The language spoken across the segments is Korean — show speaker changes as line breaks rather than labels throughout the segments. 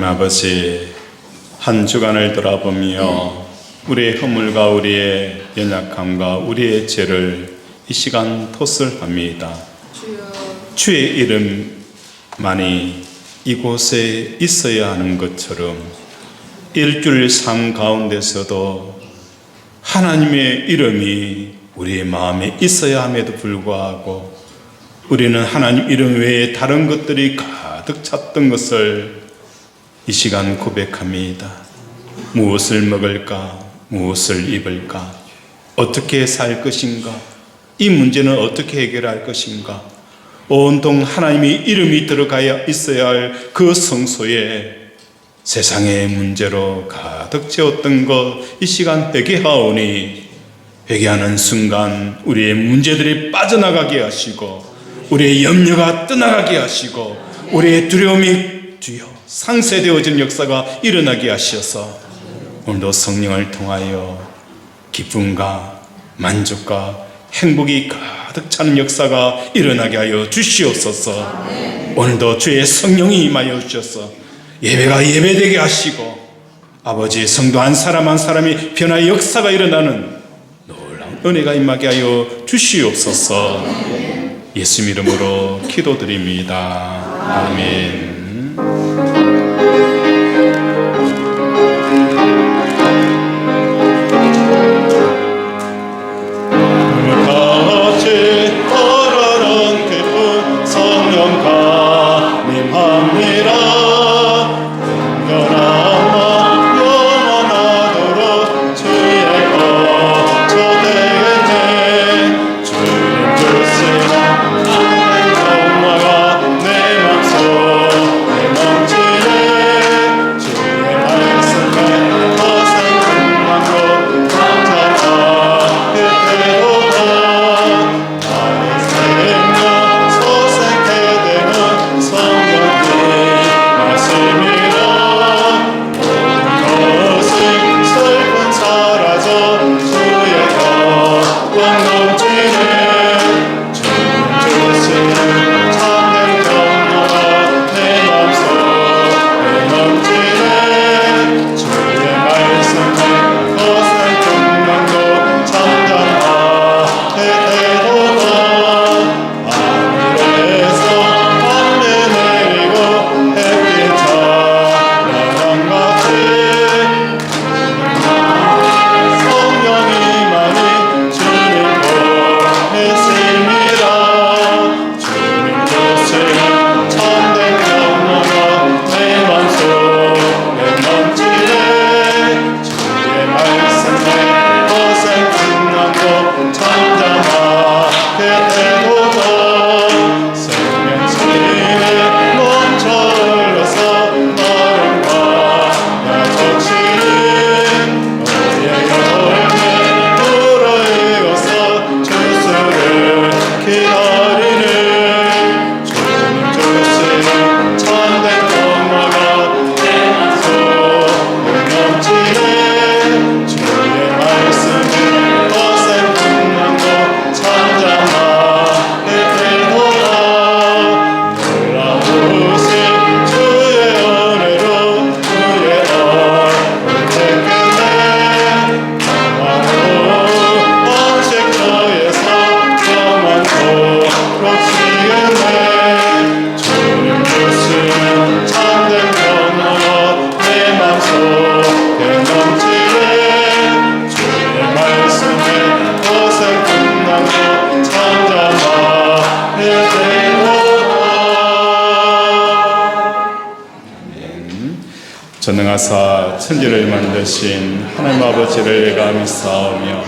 아버지, 한 주간을 돌아보며 우리의 허물과 우리의 연약함과 우리의 죄를 이 시간 토설합니다. 주의 이름만이 이곳에 있어야 하는 것처럼 일주일 삶 가운데서도 하나님의 이름이 우리의 마음에 있어야 함에도 불구하고 우리는 하나님 이름 외에 다른 것들이 가득 찼던 것을 이 시간 고백합니다. 무엇을 먹을까? 무엇을 입을까? 어떻게 살 것인가? 이 문제는 어떻게 해결할 것인가? 온통 하나님의 이름이 들어가야 있어야 할 그 성소에 세상의 문제로 가득 채웠던 것, 이 시간 회개하오니 회개하는 순간 우리의 문제들이 빠져나가게 하시고 우리의 염려가 떠나가게 하시고 우리의 두려움이 주여 상쇄되어진 역사가 일어나게 하셔서 오늘도 성령을 통하여 기쁨과 만족과 행복이 가득 차는 역사가 일어나게 하여 주시옵소서. 오늘도 주의 성령이 임하여 주셔서 예배가 예배되게 하시고 아버지 성도 한 사람 한 사람이 변화의 역사가 일어나는 놀라운 은혜가 임하게 하여 주시옵소서. 예수 이름으로 기도드립니다. 아멘. 전능하사 천지를 만드신 하나님 아버지를 내가 믿사오며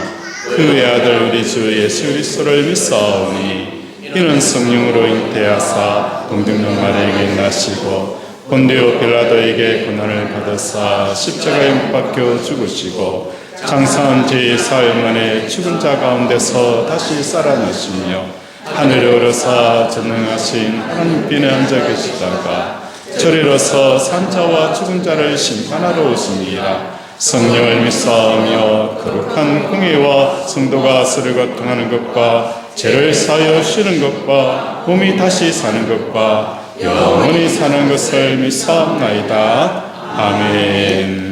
그 외아들 우리 주 예수 그리스도를 믿사오니 이는 성령으로 잉태하사 동정녀 마리아에게 나시고 본디오 빌라도에게 고난을 받으사 십자가에 못 박혀 죽으시고 장사한 지 사흘 만에 죽은 자 가운데서 다시 살아나시며 하늘에 오르사 전능하신 하나님께에 앉아 계시다가 저리로서 산자와 죽은 자를 심판하러 오시니라. 성령을 믿사오며 거룩한 공의와 성도가 서로 교통하는 것과 죄를 사하여 쉬는 것과 몸이 다시 사는 것과 영원히 사는 것을 믿사옵나이다. 아멘.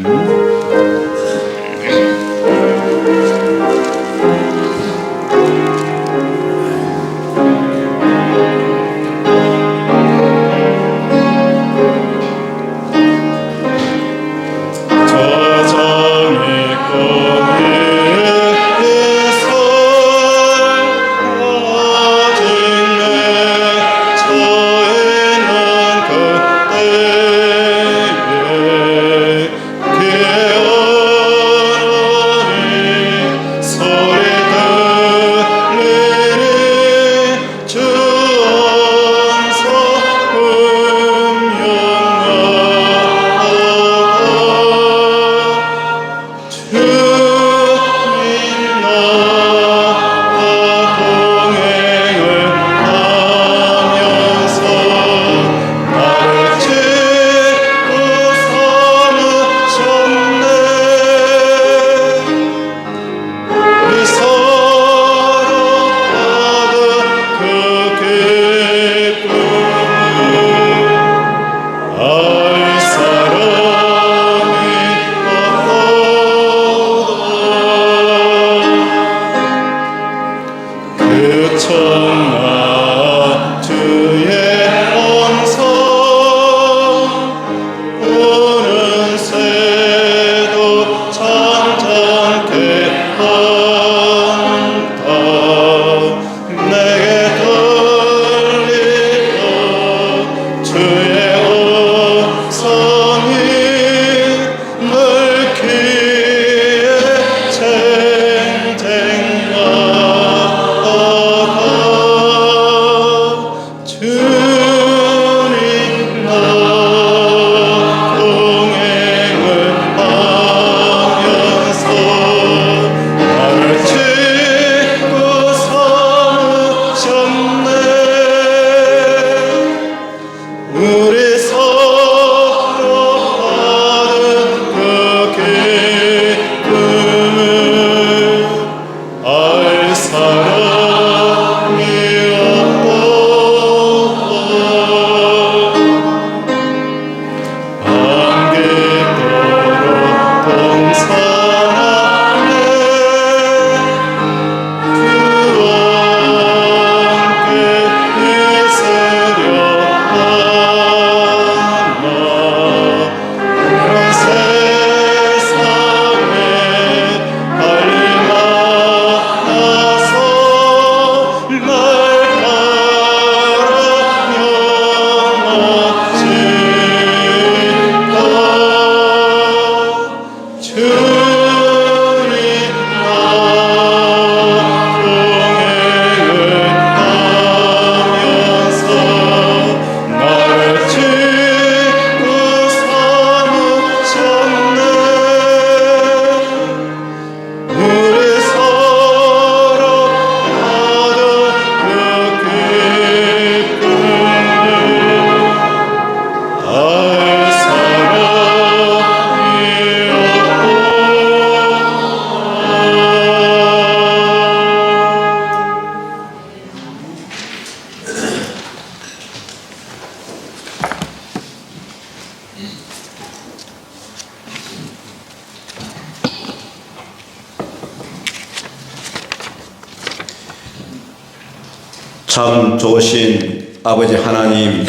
참 좋으신 아버지 하나님,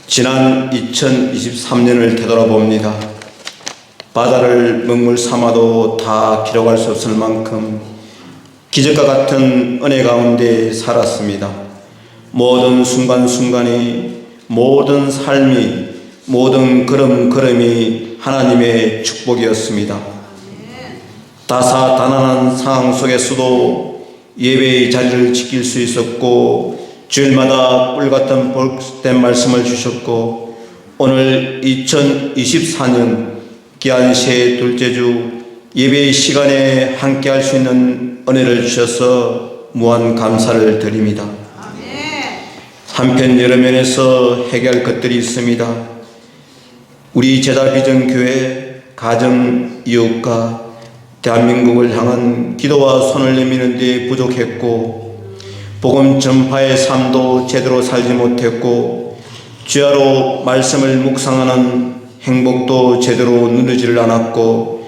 지난 2023년을 되돌아봅니다. 바다를 먹물 삼아도 다 기록할 수 없을 만큼 기적과 같은 은혜 가운데 살았습니다. 모든 순간순간이, 모든 삶이, 모든 걸음걸음이 하나님의 축복이었습니다. 다사다난한 상황 속에서도 예배의 자리를 지킬 수 있었고, 주일마다 꿀같은 복된 말씀을 주셨고, 오늘 2024년 귀한 새해 둘째 주 예배의 시간에 함께 할 수 있는 은혜를 주셔서 무한 감사를 드립니다. 한편 여러 면에서 해결할 것들이 있습니다. 우리 제다비전교회 가정, 이웃과 대한민국을 향한 기도와 손을 내미는 데 부족했고, 복음 전파의 삶도 제대로 살지 못했고, 주야로 말씀을 묵상하는 행복도 제대로 누리지를 않았고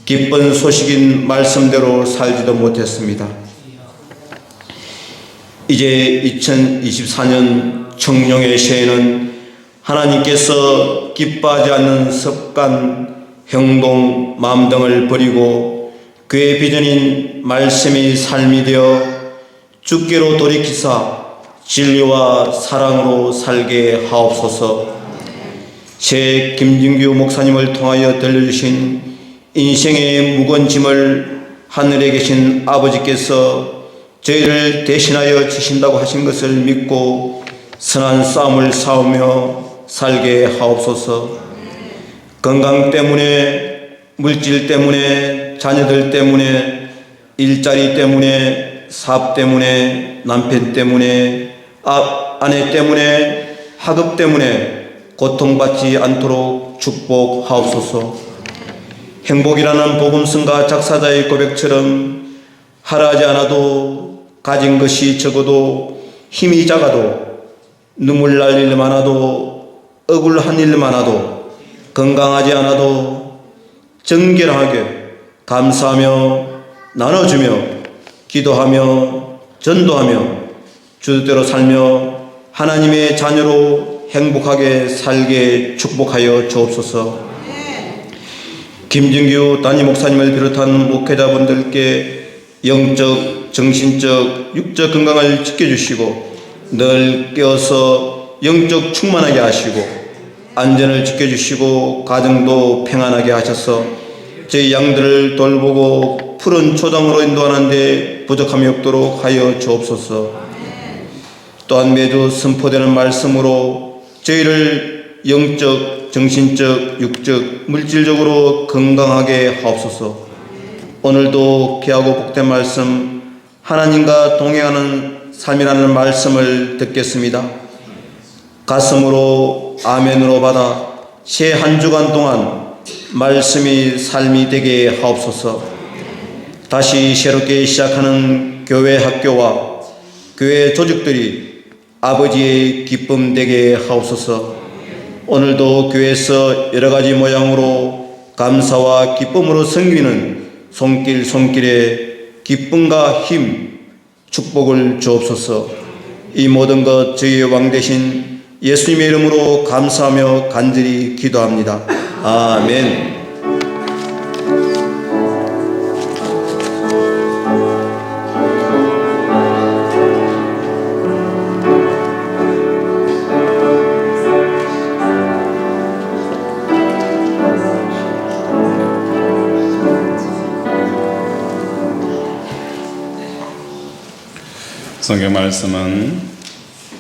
기쁜 소식인 말씀대로 살지도 못했습니다. 이제 2024년 청룡의 새해는 하나님께서 기뻐하지 않는 습관, 행동, 마음 등을 버리고 그의 비전인 말씀이 삶이 되어 주께로 돌이키사 진리와 사랑으로 살게 하옵소서. 제 김진규 목사님을 통하여 들려주신 인생의 무거운 짐을 하늘에 계신 아버지께서 저희를 대신하여 지신다고 하신 것을 믿고 선한 싸움을 싸우며 살게 하옵소서. 건강 때문에, 물질 때문에, 자녀들 때문에, 일자리 때문에, 사업 때문에, 남편 때문에, 아내 때문에, 학업 때문에 고통받지 않도록 축복하옵소서. 행복이라는 복음성가 작사자의 고백처럼 하라하지 않아도 가진 것이 적어도 힘이 작아도 눈물 날 일 많아도 억울한 일 많아도 건강하지 않아도 정결하게 감사하며 나눠주며 기도하며 전도하며 주뜻대로 살며 하나님의 자녀로 행복하게 살게 축복하여 주옵소서. 김진규 담임 목사님을 비롯한 목회자분들께 영적, 정신적, 육적 건강을 지켜주시고 늘 깨어서 영적 충만하게 하시고 안전을 지켜주시고 가정도 평안하게 하셔서 저희 양들을 돌보고 푸른 초장으로 인도하는 데 부족함이 없도록 하여 주옵소서. 또한 매주 선포되는 말씀으로 저희를 영적, 정신적, 육적, 물질적으로 건강하게 하옵소서. 오늘도 귀하고 복된 말씀 하나님과 동행하는 삶이라는 말씀을 듣겠습니다. 가슴으로 아멘으로 받아 새 한 주간 동안 말씀이 삶이 되게 하옵소서. 다시 새롭게 시작하는 교회 학교와 교회 조직들이 아버지의 기쁨 되게 하옵소서. 오늘도 교회에서 여러 가지 모양으로 감사와 기쁨으로 섬기는 손길에 기쁨과 힘, 축복을 주옵소서. 이 모든 것 저희의 왕 되신 예수님의 이름으로 감사하며 간절히 기도합니다. 아멘.
성경 말씀은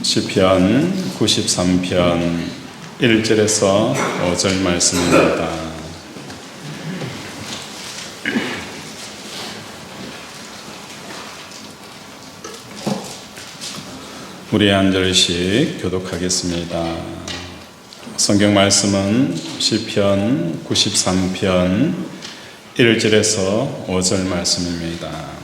시편 93편 1절에서 5절 말씀입니다. 우리 한 절씩 교독하겠습니다. 성경 말씀은 시편 93편 1절에서 5절 말씀입니다.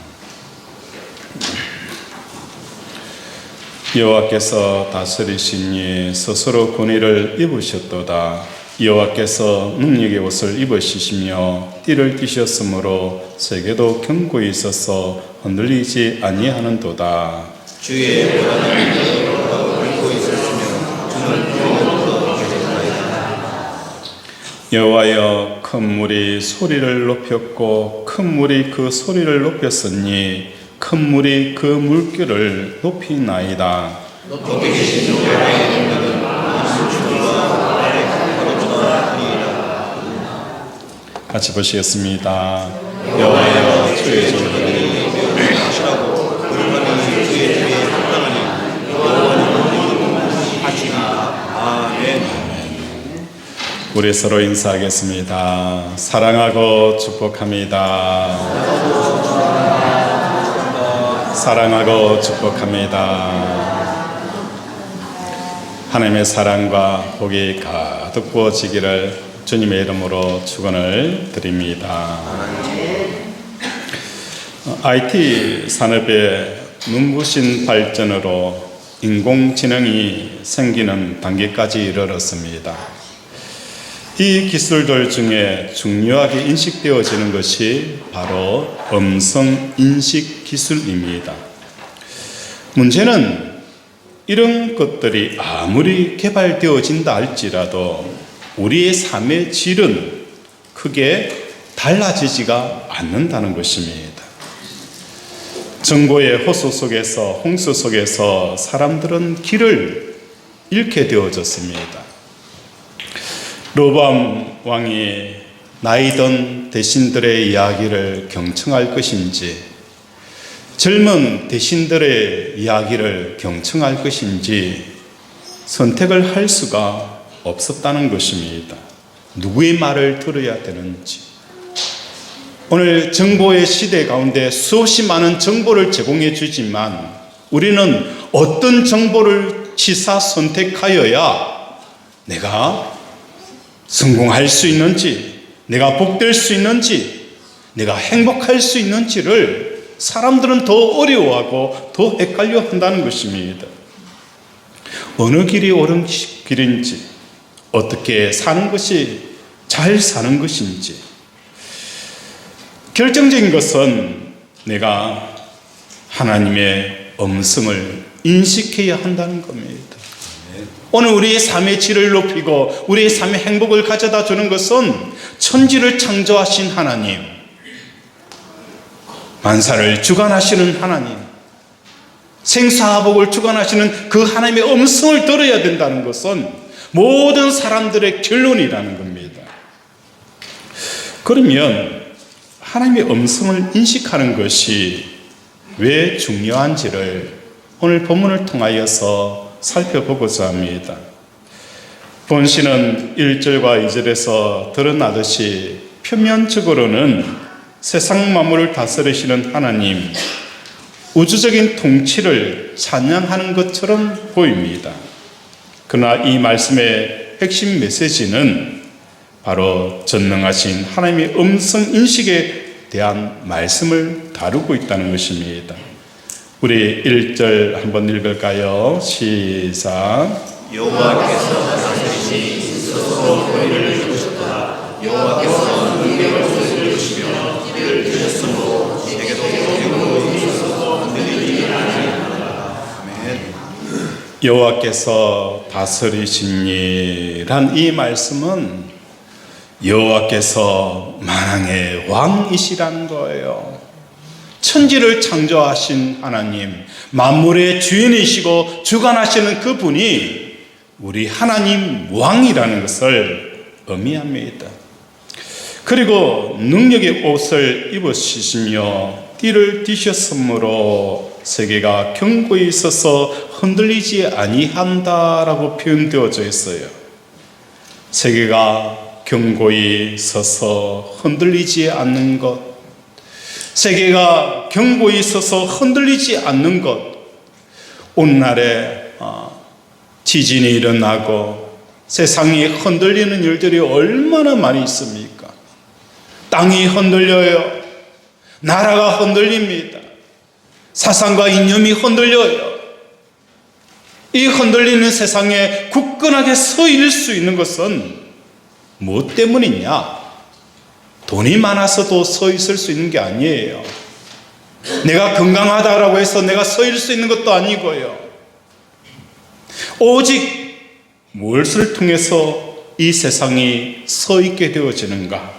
여호와께서 다스리시니 스스로 군의를 입으셨도다. 여호와께서 능력의 옷을 입으시시며 띠를 띠셨으므로 세계도 견고히 있어서 흔들리지 아니하는도다.
주의 보다는 옳고 있으시며
여호와여, 큰 물이 소리를 높였고 큰 물이 그 소리를 높였으니 큰 물이 그 물결을 높이나이다.
높이 계신 여호와의 능력은 주와 나의 강하고 주나이다.
같이 보시겠습니다. 여호와여, 주의 종들이
하시라고 그러니 주의 집에 합당하니 여호와는 하시나. 아멘.
우리 서로 인사하겠습니다. 사랑하고 축복합니다. 사랑하고 축복합니다. 하나님의 사랑과 복이 가득 부어지기를 주님의 이름으로 축원을 드립니다. IT 산업의 눈부신 발전으로 인공지능이 생기는 단계까지 이르렀습니다. 이 기술들 중에 중요하게 인식되어지는 것이 바로 음성 인식 기술입니다. 문제는 이런 것들이 아무리 개발되어진다 할지라도 우리의 삶의 질은 크게 달라지지가 않는다는 것입니다. 정보의 호수 속에서, 홍수 속에서 사람들은 길을 잃게 되어졌습니다. 로보암 왕이 나이든 대신들의 이야기를 경청할 것인지, 젊은 대신들의 이야기를 경청할 것인지 선택을 할 수가 없었다는 것입니다. 누구의 말을 들어야 되는지. 오늘 정보의 시대 가운데 수없이 많은 정보를 제공해 주지만 우리는 어떤 정보를 취사 선택하여야 내가 성공할 수 있는지, 내가 복될 수 있는지, 내가 행복할 수 있는지를 사람들은 더 어려워하고 더 헷갈려 한다는 것입니다. 어느 길이 옳은 길인지, 어떻게 사는 것이 잘 사는 것인지, 결정적인 것은 내가 하나님의 음성을 인식해야 한다는 겁니다. 오늘 우리의 삶의 질을 높이고 우리의 삶의 행복을 가져다 주는 것은 천지를 창조하신 하나님, 만사를 주관하시는 하나님, 생사화복을 주관하시는 그 하나님의 음성을 들어야 된다는 것은 모든 사람들의 결론이라는 겁니다. 그러면 하나님의 음성을 인식하는 것이 왜 중요한지를 오늘 본문을 통하여서 살펴보고자 합니다. 본시는 1절과 2절에서 드러나듯이 표면적으로는 세상 만물을 다스리시는 하나님, 우주적인 통치를 찬양하는 것처럼 보입니다. 그러나 이 말씀의 핵심 메시지는 바로 전능하신 하나님의 음성 인식에 대한 말씀을 다루고 있다는 것입니다. 우리 1절 한번 읽을까요? 시작.
여호와께서 다스리시니 스스로 거리를 이루셨다. 여호와께서 능력을 보여주시며 이를 드셨으므로 내게도 대우로 이루셔서 흔들리지 아니하리라. 아멘.
여호와께서 다스리시니란 이 말씀은 여호와께서 만왕의 왕이시라는 거예요. 천지를 창조하신 하나님, 만물의 주인이시고 주관하시는 그분이 우리 하나님 왕이라는 것을 의미합니다. 그리고 능력의 옷을 입으시며 띠를 띠셨으므로 세계가 견고히 있어서 흔들리지 아니한다라고 표현되어져 있어요. 세계가 견고히 서서 흔들리지 않는 것, 세계가 견고히 서서 흔들리지 않는 것, 오늘날에 지진이 일어나고 세상이 흔들리는 일들이 얼마나 많이 있습니까? 땅이 흔들려요. 나라가 흔들립니다. 사상과 이념이 흔들려요. 이 흔들리는 세상에 굳건하게 서 있을 수 있는 것은 무엇 때문이냐? 돈이 많아서도 서 있을 수 있는 게 아니에요. 내가 건강하다라고 해서 내가 서 있을 수 있는 것도 아니고요. 오직 무엇을 통해서 이 세상이 서 있게 되어지는가?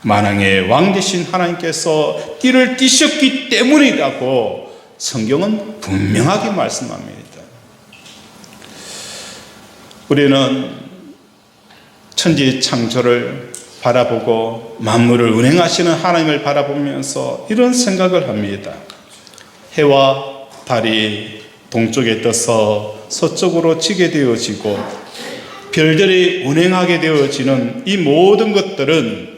만왕의 왕 되신 하나님께서 띠를 띠셨기 때문이라고 성경은 분명하게 말씀합니다. 우리는 천지 창조를 바라보고 만물을 운행하시는 하나님을 바라보면서 이런 생각을 합니다. 해와 달이 동쪽에 떠서 서쪽으로 치게 되어지고 별들이 운행하게 되어지는 이 모든 것들은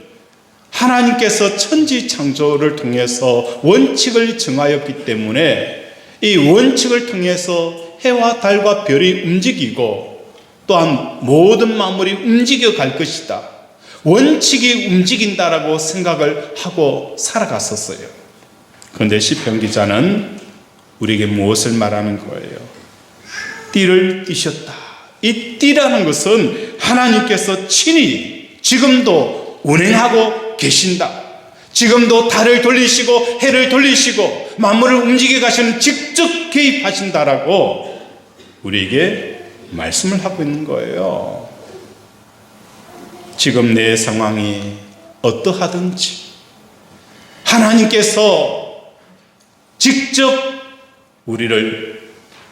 하나님께서 천지 창조를 통해서 원칙을 정하였기 때문에 이 원칙을 통해서 해와 달과 별이 움직이고 또한 모든 만물이 움직여 갈 것이다. 원칙이 움직인다라고 생각을 하고 살아갔었어요. 그런데 시편 기자는 우리에게 무엇을 말하는 거예요? 띠를 띠셨다. 이 띠라는 것은 하나님께서 친히 지금도 운행하고 계신다. 지금도 달을 돌리시고 해를 돌리시고 만물을 움직여 가시는 직접 개입하신다라고 우리에게 말씀을 하고 있는 거예요. 지금 내 상황이 어떠하든지 하나님께서 직접 우리를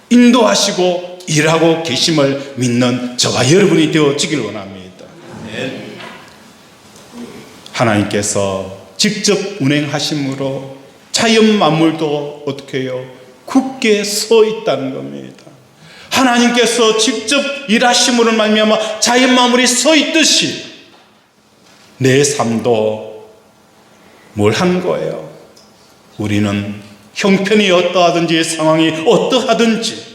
인도하시고 일하고 계심을 믿는 저와 여러분이 되어지길 원합니다. 하나님께서 직접 운행하심으로 자연 만물도 어떻게 해요? 굳게 서 있다는 겁니다. 하나님께서 직접 일하심으로 말미암아 자연 만물이 서 있듯이 내 삶도 뭘 하는 거예요? 우리는 형편이 어떠하든지 상황이 어떠하든지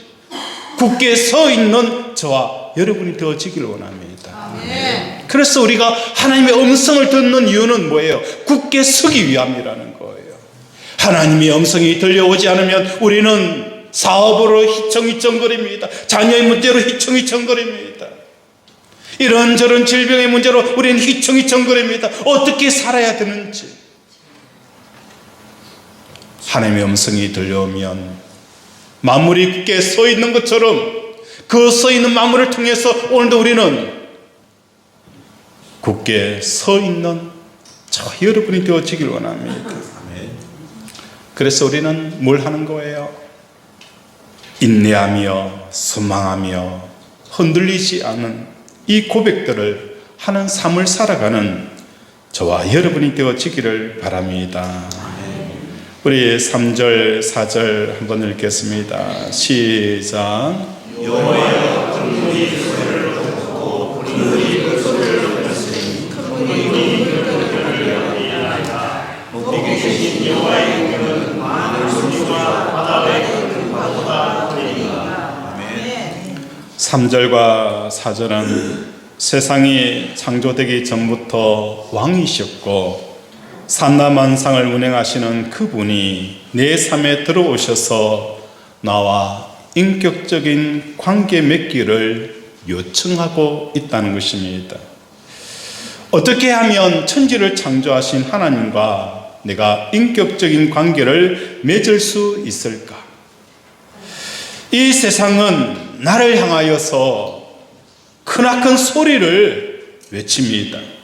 굳게 서 있는 저와 여러분이 되어지길 원합니다.
아멘.
그래서 우리가 하나님의 음성을 듣는 이유는 뭐예요? 굳게 서기 위함이라는 거예요. 하나님의 음성이 들려오지 않으면 우리는 사업으로 휘청휘청거립니다. 자녀의 문제로 휘청휘청거립니다. 이런저런 질병의 문제로 우리는 휘청휘청거립니다. 어떻게 살아야 되는지. 하나님의 음성이 들려오면 만물이 굳게 서 있는 것처럼 그 서 있는 만물을 통해서 오늘도 우리는 굳게 서 있는 저와 여러분이 되어지길 원합니다. 그래서 우리는 뭘 하는 거예요? 인내하며 소망하며 흔들리지 않은 이 고백들을 하는 삶을 살아가는 저와 여러분이 되어지기를 바랍니다. 우리 3절 4절 한번 읽겠습니다. 시작.
여호와여 큰 물이 소리를 듣고 큰 물이 그 소리를 들었으니 큰 물이 높이 계신 여호와의 이름은 많은 소리와 바다의 큰 파도가 들리니라. 아멘.
3절과 4절은 세상이 창조되기 전부터 왕이셨고 산나만상을 운행하시는 그분이 내 삶에 들어오셔서 나와 인격적인 관계 맺기를 요청하고 있다는 것입니다. 어떻게 하면 천지를 창조하신 하나님과 내가 인격적인 관계를 맺을 수 있을까? 이 세상은 나를 향하여서 크나큰 소리를 외칩니다.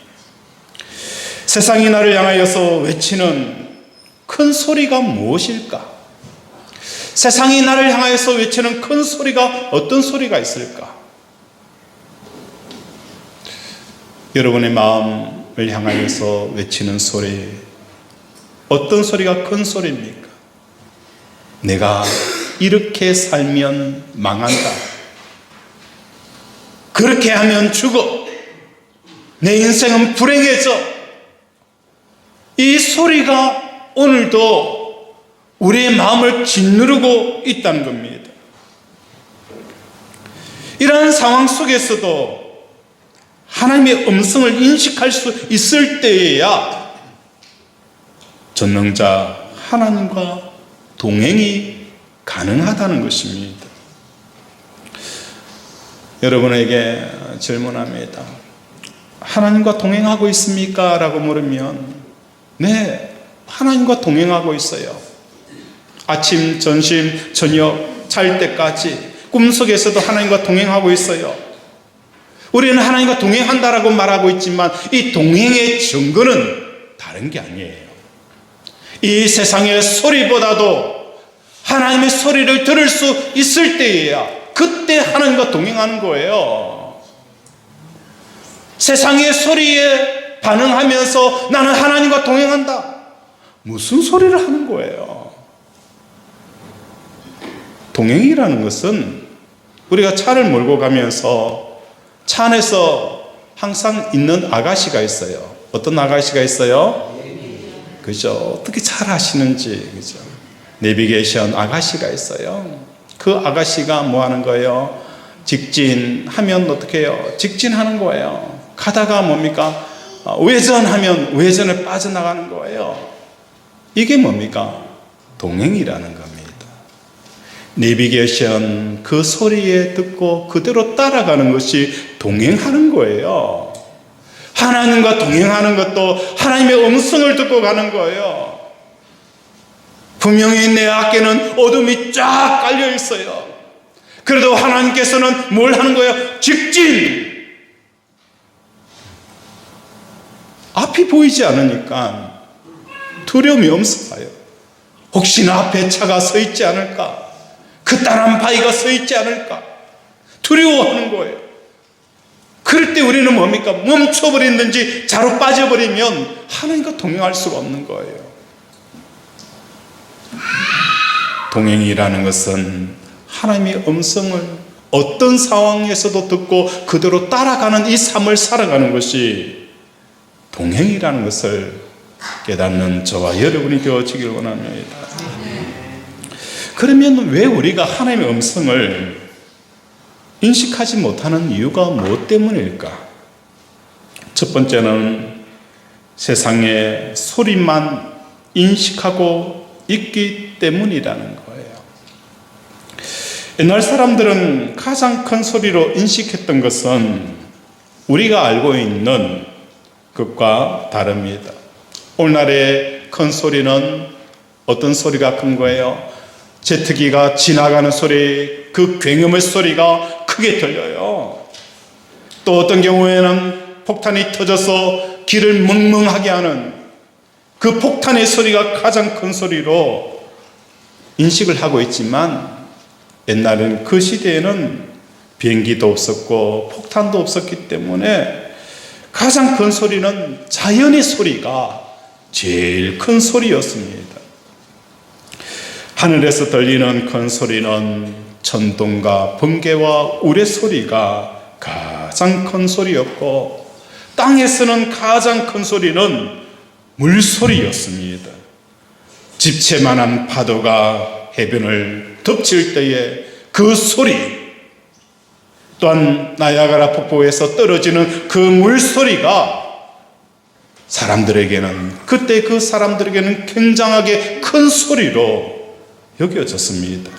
세상이 나를 향하여서 외치는 큰 소리가 무엇일까? 세상이 나를 향하여서 외치는 큰 소리가 어떤 소리가 있을까? 여러분의 마음을 향하여서 외치는 소리, 어떤 소리가 큰 소리입니까? 내가 이렇게 살면 망한다. 그렇게 하면 죽어. 내 인생은 불행해져. 이 소리가 오늘도 우리의 마음을 짓누르고 있다는 겁니다. 이러한 상황 속에서도 하나님의 음성을 인식할 수 있을 때에야 전능자 하나님과 동행이 가능하다는 것입니다. 여러분에게 질문합니다. 하나님과 동행하고 있습니까? 라고 물으면 네, 하나님과 동행하고 있어요. 아침, 점심, 저녁, 잘 때까지 꿈속에서도 하나님과 동행하고 있어요. 우리는 하나님과 동행한다라고 말하고 있지만 이 동행의 증거는 다른 게 아니에요. 이 세상의 소리보다도 하나님의 소리를 들을 수 있을 때에야 그때 하나님과 동행하는 거예요. 세상의 소리에 반응하면서 나는 하나님과 동행한다. 무슨 소리를 하는 거예요? 동행이라는 것은 우리가 차를 몰고 가면서 차 안에서 항상 있는 아가씨가 있어요. 어떤 아가씨가 있어요? 그죠? 어떻게 잘 하시는지, 그죠? 내비게이션 아가씨가 있어요. 그 아가씨가 뭐 하는 거예요? 직진하면 어떻게 해요? 직진하는 거예요. 가다가 뭡니까? 외전하면 외전을 빠져나가는 거예요. 이게 뭡니까? 동행이라는 겁니다. 내비게이션 그 소리에 듣고 그대로 따라가는 것이 동행하는 거예요. 하나님과 동행하는 것도 하나님의 음성을 듣고 가는 거예요. 분명히 내 앞에는 어둠이 쫙 깔려 있어요. 그래도 하나님께서는 뭘 하는 거예요? 직진! 앞이 보이지 않으니까 두려움이 엄습해요. 혹시나 앞에 차가 서 있지 않을까? 그딴한 바위가 서 있지 않을까? 두려워하는 거예요. 그럴 때 우리는 뭡니까? 멈춰버리든지 자로 빠져버리면 하나님과 동행할 수가 없는 거예요. 동행이라는 것은 하나님의 음성을 어떤 상황에서도 듣고 그대로 따라가는 이 삶을 살아가는 것이 동행이라는 것을 깨닫는 저와 여러분이 되어지길 원합니다. 그러면 왜 우리가 하나님의 음성을 인식하지 못하는 이유가 무엇 때문일까? 첫 번째는 세상의 소리만 인식하고 있기 때문이라는 거예요. 옛날 사람들은 가장 큰 소리로 인식했던 것은 우리가 알고 있는 것과 다릅니다. 오늘날의 큰 소리는 어떤 소리가 큰 거예요? 제트기가 지나가는 소리, 그 굉음의 소리가 크게 들려요. 또 어떤 경우에는 폭탄이 터져서 길을 멍멍하게 하는 그 폭탄의 소리가 가장 큰 소리로 인식을 하고 있지만, 옛날에는 그 시대에는 비행기도 없었고 폭탄도 없었기 때문에 가장 큰 소리는 자연의 소리가 제일 큰 소리였습니다. 하늘에서 들리는 큰 소리는 천둥과 번개와 우레 소리가 가장 큰 소리였고, 땅에서는 가장 큰 소리는 물소리였습니다. 집채만한 파도가 해변을 덮칠 때의 그 소리, 또한 나야가라 폭포에서 떨어지는 그 물소리가 사람들에게는, 그때 그 사람들에게는 굉장하게 큰 소리로 여겨졌습니다.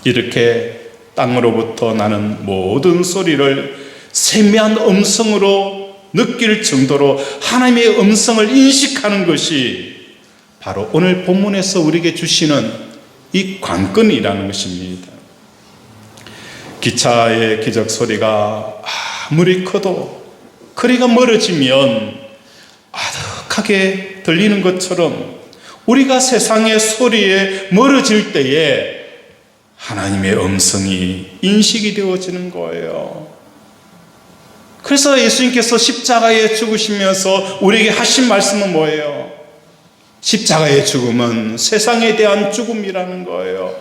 이렇게 땅으로부터 나는 모든 소리를 세미한 음성으로 느낄 정도로 하나님의 음성을 인식하는 것이 바로 오늘 본문에서 우리에게 주시는 이 관건이라는 것입니다. 기차의 기적 소리가 아무리 커도 거리가 멀어지면 아득하게 들리는 것처럼 우리가 세상의 소리에 멀어질 때에 하나님의 음성이 인식이 되어지는 거예요. 그래서 예수님께서 십자가에 죽으시면서 우리에게 하신 말씀은 뭐예요? 십자가의 죽음은 세상에 대한 죽음이라는 거예요.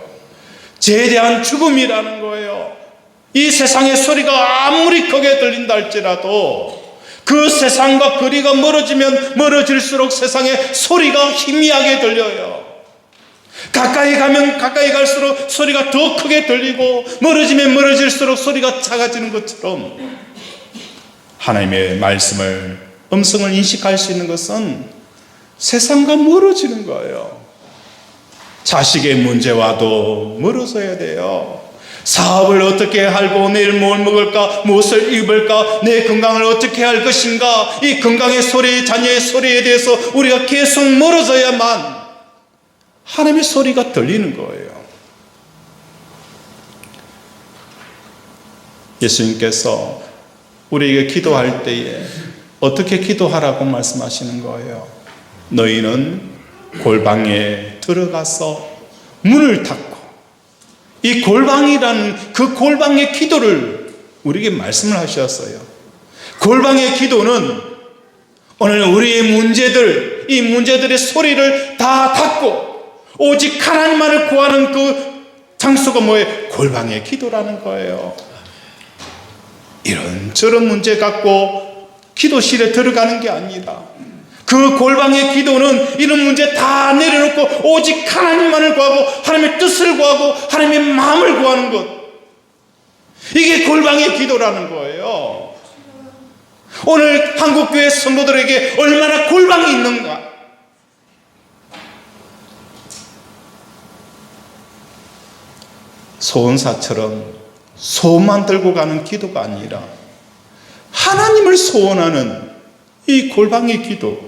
죄에 대한 죽음이라는 거예요. 이 세상의 소리가 아무리 크게 들린다 할지라도 그 세상과 거리가 멀어지면 멀어질수록 세상의 소리가 희미하게 들려요. 가까이 가면 가까이 갈수록 소리가 더 크게 들리고, 멀어지면 멀어질수록 소리가 작아지는 것처럼 하나님의 말씀을, 음성을 인식할 수 있는 것은 세상과 멀어지는 거예요. 자식의 문제와도 멀어져야 돼요. 사업을 어떻게 하고 내일 뭘 먹을까, 무엇을 입을까, 내 건강을 어떻게 할 것인가, 이 건강의 소리, 자녀의 소리에 대해서 우리가 계속 멀어져야만 하나님의 소리가 들리는 거예요. 예수님께서 우리에게 기도할 때에 어떻게 기도하라고 말씀하시는 거예요? 너희는 골방에 들어가서 문을 닫고, 이 골방이라는 그 골방의 기도를 우리에게 말씀을 하셨어요. 골방의 기도는 오늘 우리의 문제들, 이 문제들의 소리를 다 닫고 오직 하나님만을 구하는 그 장소가 뭐예요? 골방의 기도라는 거예요. 이런저런 문제 갖고 기도실에 들어가는 게 아니다. 그 골방의 기도는 이런 문제 다 내려놓고 오직 하나님만을 구하고 하나님의 뜻을 구하고 하나님의 마음을 구하는 것, 이게 골방의 기도라는 거예요. 오늘 한국교회 성도들에게 얼마나 골방이 있는가? 소원사처럼 소원만 들고 가는 기도가 아니라 하나님을 소원하는 이 골방의 기도,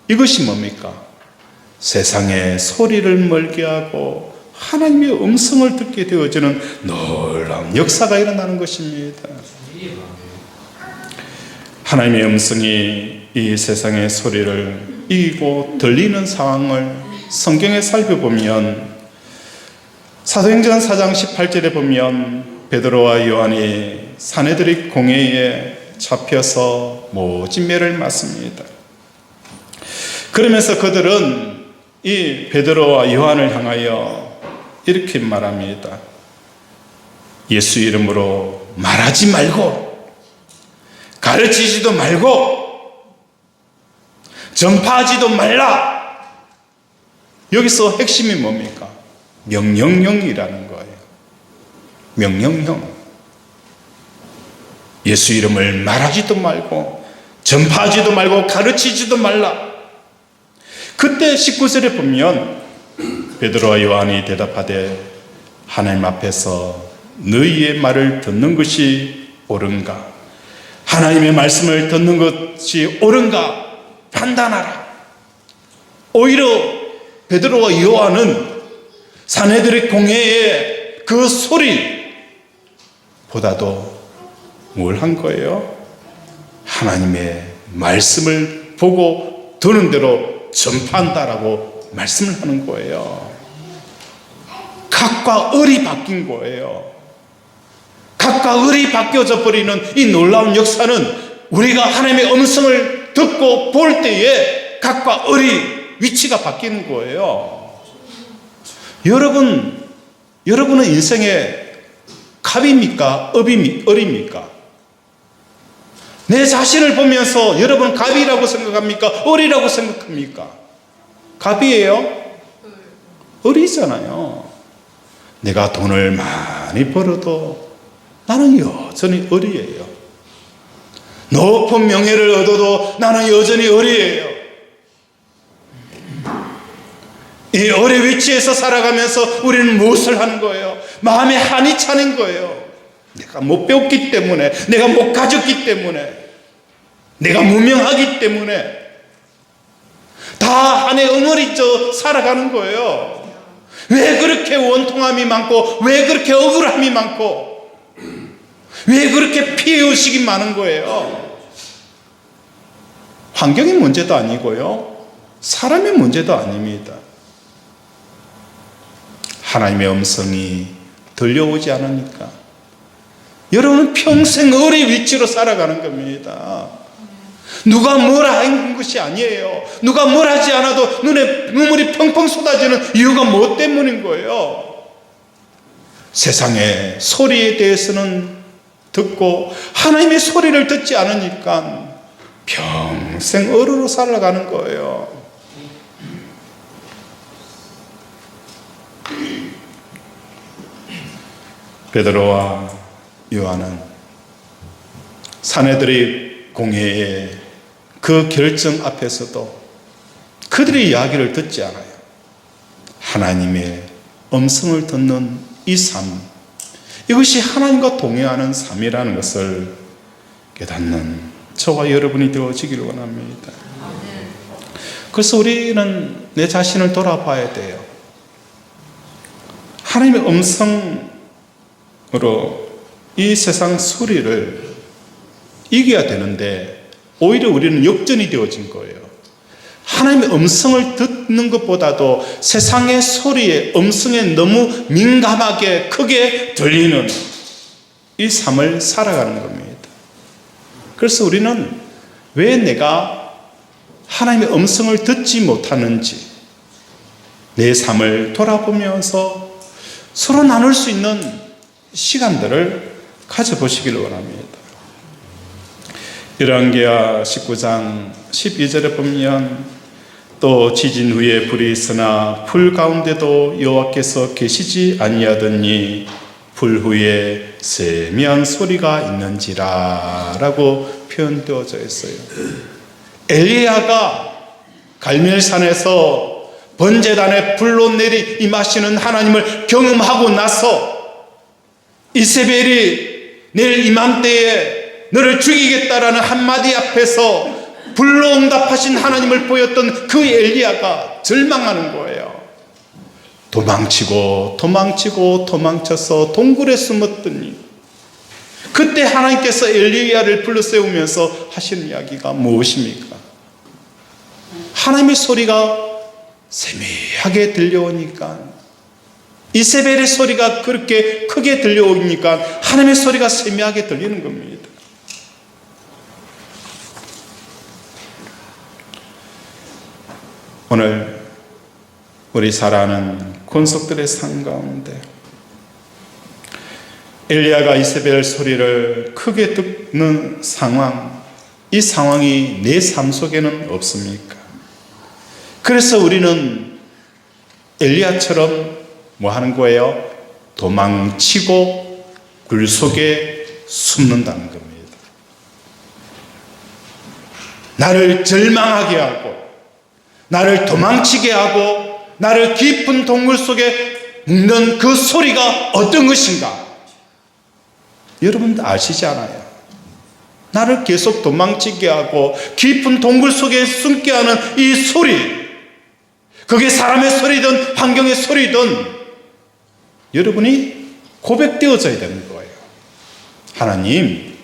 이것이 뭡니까? 세상의 소리를 멀게 하고 하나님의 음성을 듣게 되어지는 놀라운 역사가 일어나는 것입니다. 하나님의 음성이 이 세상의 소리를 이기고 들리는 상황을 성경에 살펴보면, 사도행전 4장 18절에 보면 베드로와 요한이 사내들의 공회에 잡혀서 모진 매를 맞습니다. 그러면서 그들은 이 베드로와 요한을 향하여 이렇게 말합니다. 예수 이름으로 말하지 말고, 가르치지도 말고, 전파하지도 말라. 여기서 핵심이 뭡니까? 명령형이라는 거예요. 명령형. 예수 이름을 말하지도 말고, 전파하지도 말고, 가르치지도 말라. 그때 19절에 보면 베드로와 요한이 대답하되, 하나님 앞에서 너희의 말을 듣는 것이 옳은가? 하나님의 말씀을 듣는 것이 옳은가? 판단하라. 오히려 베드로와 요한은 사내들의 공회의 그 소리보다도 뭘 한 거예요? 하나님의 말씀을 보고 듣는 대로 전파한다라고 말씀을 하는 거예요. 각과 을이 바뀐 거예요. 각과 을이 바뀌어져 버리는 이 놀라운 역사는 우리가 하나님의 음성을 듣고 볼 때에 각과 을이 위치가 바뀌는 거예요. 여러분은 인생의 갑입니까? 을입니까? 내 자신을 보면서 여러분 갑이라고 생각합니까? 을이라고 생각합니까? 갑이에요? 을이잖아요. 내가 돈을 많이 벌어도 나는 여전히 을이에요. 높은 명예를 얻어도 나는 여전히 을이에요. 이 을의 위치에서 살아가면서 우리는 무엇을 하는 거예요? 마음에 한이 차는 거예요. 내가 못 배웠기 때문에, 내가 못 가졌기 때문에, 내가 무명하기 때문에 다 안에 응어리져 살아가는 거예요. 왜 그렇게 원통함이 많고, 왜 그렇게 억울함이 많고, 왜 그렇게 피해의식이 많은 거예요? 환경의 문제도 아니고요, 사람의 문제도 아닙니다. 하나님의 음성이 들려오지 않으니까 여러분은 평생 을의 위치로 살아가는 겁니다. 누가 뭐라 한 것이 아니에요. 누가 뭘 하지 않아도 눈에 눈물이 펑펑 쏟아지는 이유가 뭐 때문인 거예요? 세상의 소리에 대해서는 듣고 하나님의 소리를 듣지 않으니까 평생 을으로 살아가는 거예요. 베드로와 요한은 사내들의 공회의 그 결정 앞에서도 그들의 이야기를 듣지 않아요. 하나님의 음성을 듣는 이 삶, 이것이 하나님과 동행하는 삶이라는 것을 깨닫는 저와 여러분이 되어지기를 원합니다. 그래서 우리는 내 자신을 돌아봐야 돼요. 하나님의 음성으로 이 세상 소리를 이겨야 되는데 오히려 우리는 역전이 되어진 거예요. 하나님의 음성을 듣는 것보다도 세상의 소리에, 음성에 너무 민감하게 크게 들리는 이 삶을 살아가는 겁니다. 그래서 우리는 왜 내가 하나님의 음성을 듣지 못하는지 내 삶을 돌아보면서 서로 나눌 수 있는 시간들을 가져보시기를 원합니다. 열왕기하 19장 12절에 보면 또 지진 후에 불이 있으나 불 가운데도 여호와께서 계시지 아니하더니 불 후에 세미한 소리가 있는지라 라고 표현되어져 있어요. 엘리야가 갈멜산에서 번제단에 불로 내리 임하시는 하나님을 경험하고 나서 이세벨이 내일 이맘때에 너를 죽이겠다라는 한마디 앞에서 불로응답하신 하나님을 보였던 그 엘리야가 절망하는 거예요. 도망쳐서 동굴에 숨었더니 그때 하나님께서 엘리야를 불러세우면서 하시는 이야기가 무엇입니까? 하나님의 소리가 세미하게 들려오니까, 이세벨의 소리가 그렇게 크게 들려오니까 하나님의 소리가 세미하게 들리는 겁니다. 오늘 우리 사랑하는 권속들의 삶 가운데 엘리야가 이세벨 소리를 크게 듣는 상황, 이 상황이 내 삶 속에는 없습니까? 그래서 우리는 엘리야처럼 뭐 하는 거예요? 도망치고 굴 속에 숨는다는 겁니다. 나를 절망하게 하고, 나를 도망치게 하고, 나를 깊은 동굴 속에 묻는 그 소리가 어떤 것인가? 여러분도 아시지 않아요? 나를 계속 도망치게 하고 깊은 동굴 속에 숨게 하는 이 소리, 그게 사람의 소리든 환경의 소리든 여러분이 고백되어져야 되는 거예요. 하나님,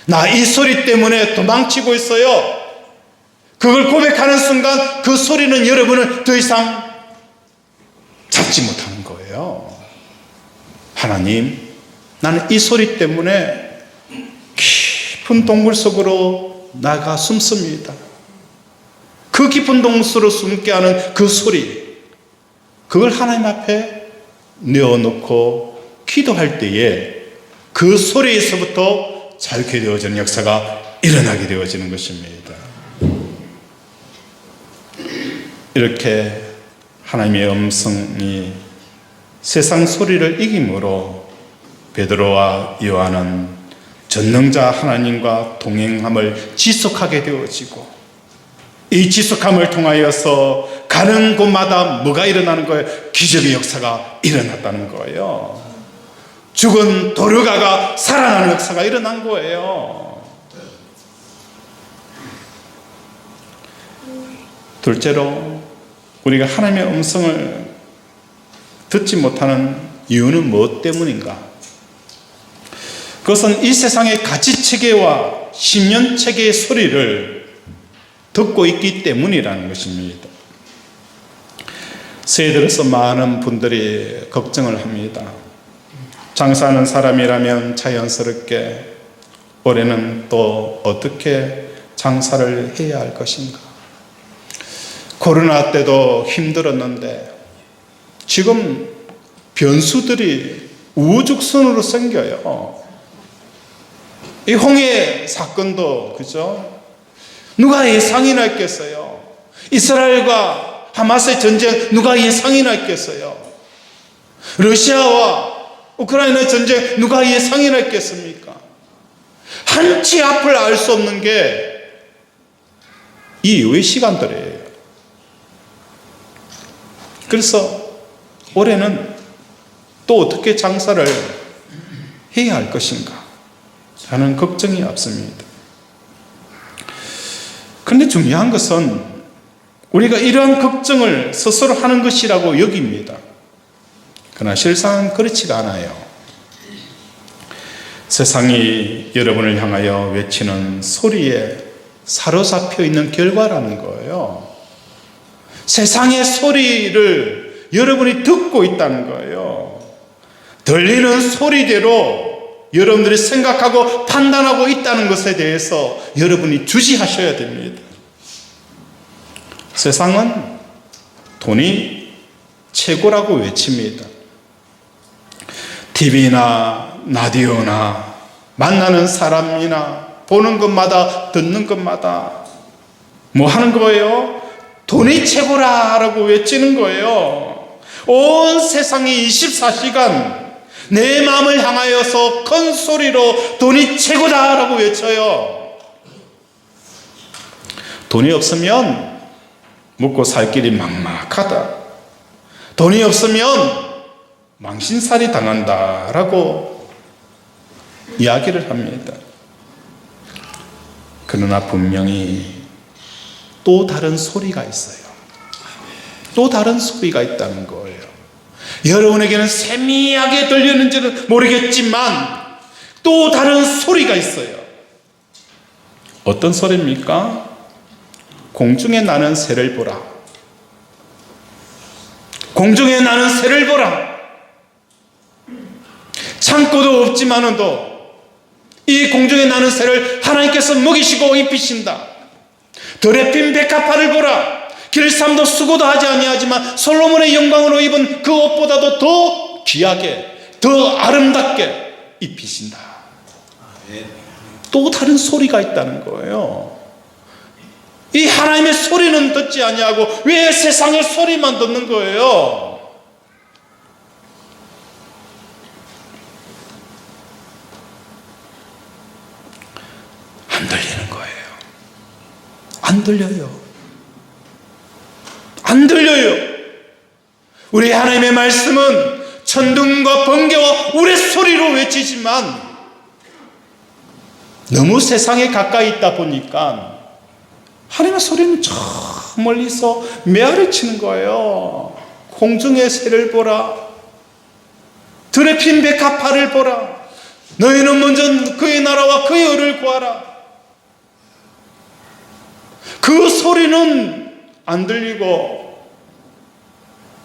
나 이 소리 때문에 도망치고 있어요. 그걸 고백하는 순간 그 소리는 여러분을 더 이상 잡지 못하는 거예요. 하나님, 나는 이 소리 때문에 깊은 동굴 속으로 나가 숨습니다. 그 깊은 동굴 속으로 숨게 하는 그 소리, 그걸 하나님 앞에 내어놓고 기도할 때에 그 소리에서부터 자유케 되어지는 역사가 일어나게 되어지는 것입니다. 이렇게 하나님의 음성이 세상 소리를 이김으로 베드로와 요한은 전능자 하나님과 동행함을 지속하게 되어지고, 이 지속함을 통하여서 가는 곳마다 뭐가 일어나는 거예요? 기적의 역사가 일어났다는 거예요. 죽은 도르가가 살아나는 역사가 일어난 거예요. 둘째로, 우리가 하나님의 음성을 듣지 못하는 이유는 무엇 때문인가? 그것은 이 세상의 가치체계와 신념체계의 소리를 듣고 있기 때문이라는 것입니다. 새해 들어서 많은 분들이 걱정을 합니다. 장사하는 사람이라면 자연스럽게 올해는 또 어떻게 장사를 해야 할 것인가? 코로나 때도 힘들었는데 지금 변수들이 우후죽순으로 생겨요. 이 홍해 사건도, 그죠? 누가 예상이나 했겠어요? 이스라엘과 하마스의 전쟁 누가 예상이나 했겠어요? 러시아와 우크라이나 전쟁 누가 예상이나 했겠습니까? 한치 앞을 알 수 없는 게 이 이후의 시간들이에요. 그래서 올해는 또 어떻게 장사를 해야 할 것인가 하는 걱정이 앞섭니다. 그런데 중요한 것은 우리가 이러한 걱정을 스스로 하는 것이라고 여깁니다. 그러나 실상은 그렇지가 않아요. 세상이 여러분을 향하여 외치는 소리에 사로잡혀 있는 결과라는 거예요. 세상의 소리를 여러분이 듣고 있다는 거예요. 들리는 소리대로 여러분들이 생각하고 판단하고 있다는 것에 대해서 여러분이 주시하셔야 됩니다. 세상은 돈이 최고라고 외칩니다. TV나 라디오나 만나는 사람이나 보는 것마다 듣는 것마다 뭐 하는 거예요? 돈이 최고라라고 외치는 거예요. 온 세상이 24시간 내 마음을 향하여서 큰 소리로 돈이 최고다라고 외쳐요. 돈이 없으면 먹고 살 길이 막막하다. 돈이 없으면 망신살이 당한다라고 이야기를 합니다. 그러나 분명히 또 다른 소리가 있어요. 또 다른 소리가 있다는 거예요. 여러분에게는 세미하게 들리는지는 모르겠지만 또 다른 소리가 있어요. 어떤 소리입니까? 공중에 나는 새를 보라. 공중에 나는 새를 보라. 창고도 없지만도 이 공중에 나는 새를 하나님께서 먹이시고 입히신다. 들에 핀 백합화를 보라. 길삼도 수고도 하지 아니하지만 솔로몬의 영광으로 입은 그 옷보다도 더 귀하게, 더 아름답게 입히신다. 또 다른 소리가 있다는 거예요. 이 하나님의 소리는 듣지 아니하고 왜 세상의 소리만 듣는 거예요? 안 들리는 거예요. 안 들려요. 안 들려요. 우리 하나님의 말씀은 천둥과 번개와 우레 소리로 외치지만 너무 세상에 가까이 있다 보니까 하나님의 소리는 저 멀리서 메아리 치는 거예요. 공중의 새를 보라. 들에 핀 백합화를 보라. 너희는 먼저 그의 나라와 그의 의를 구하라. 그 소리는 안 들리고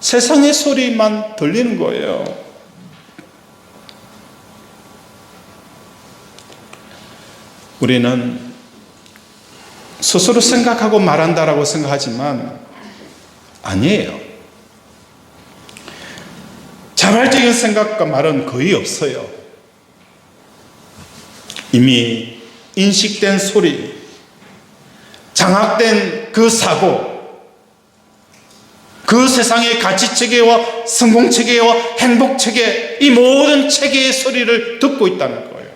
세상의 소리만 들리는 거예요. 우리는 스스로 생각하고 말한다라고 생각하지만 아니에요. 자발적인 생각과 말은 거의 없어요. 이미 인식된 소리, 장악된 그 사고, 그 세상의 가치체계와 성공체계와 행복체계, 이 모든 체계의 소리를 듣고 있다는 거예요.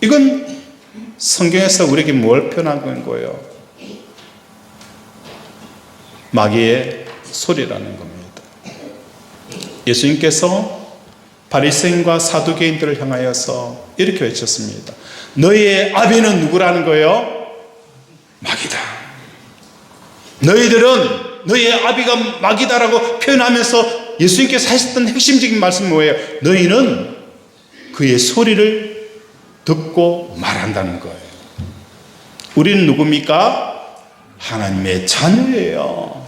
이건 성경에서 우리에게 뭘 표현한 거예요? 마귀의 소리라는 겁니다. 예수님께서 바리새인과 사두개인들을 향하여서 이렇게 외쳤습니다. 너희의 아비는 누구라는 거예요? 마귀다. 너희들은 너희의 아비가 마귀다라고 표현하면서 예수님께서 하셨던 핵심적인 말씀은 뭐예요? 너희는 그의 소리를 듣고 말한다는 거예요. 우리는 누굽니까? 하나님의 자녀예요.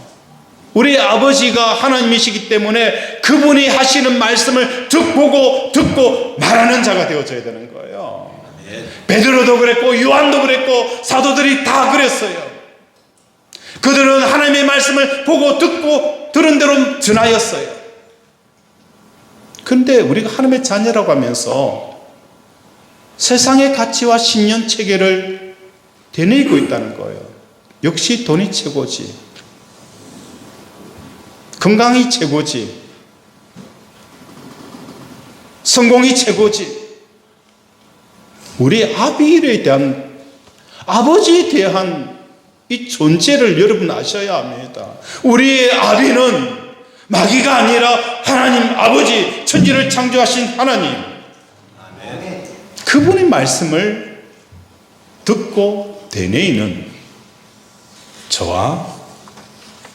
우리 아버지가 하나님이시기 때문에 그분이 하시는 말씀을 듣고 말하는 자가 되어져야 되는 거예요. 베드로도 그랬고 요한도 그랬고 사도들이 다 그랬어요. 그들은 하나님의 말씀을 보고 듣고 들은 대로 전하였어요. 그런데 우리가 하나님의 자녀라고 하면서 세상의 가치와 신념 체계를 되뇌이고 있다는 거예요. 역시 돈이 최고지, 건강이 최고지, 성공이 최고지. 우리 아비에 대한, 아버지에 대한 이 존재를 여러분 아셔야 합니다. 우리의 아비는 마귀가 아니라 하나님 아버지, 천지를 창조하신 하나님, 그분의 말씀을 듣고 되뇌이는 저와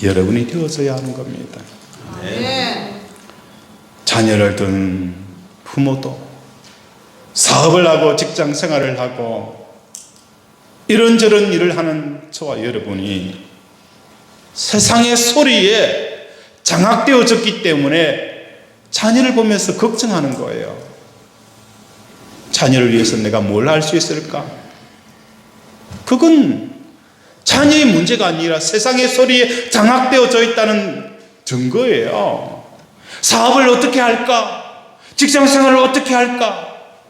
여러분이 되어져야 하는 겁니다. 자녀를 둔 부모도, 사업을 하고 직장 생활을 하고 이런저런 일을 하는 저와 여러분이 세상의 소리에 장악되어졌기 때문에 자녀를 보면서 걱정하는 거예요. 자녀를 위해서 내가 뭘 할 수 있을까? 그건 자녀의 문제가 아니라 세상의 소리에 장악되어져 있다는 증거예요. 사업을 어떻게 할까? 직장 생활을 어떻게 할까?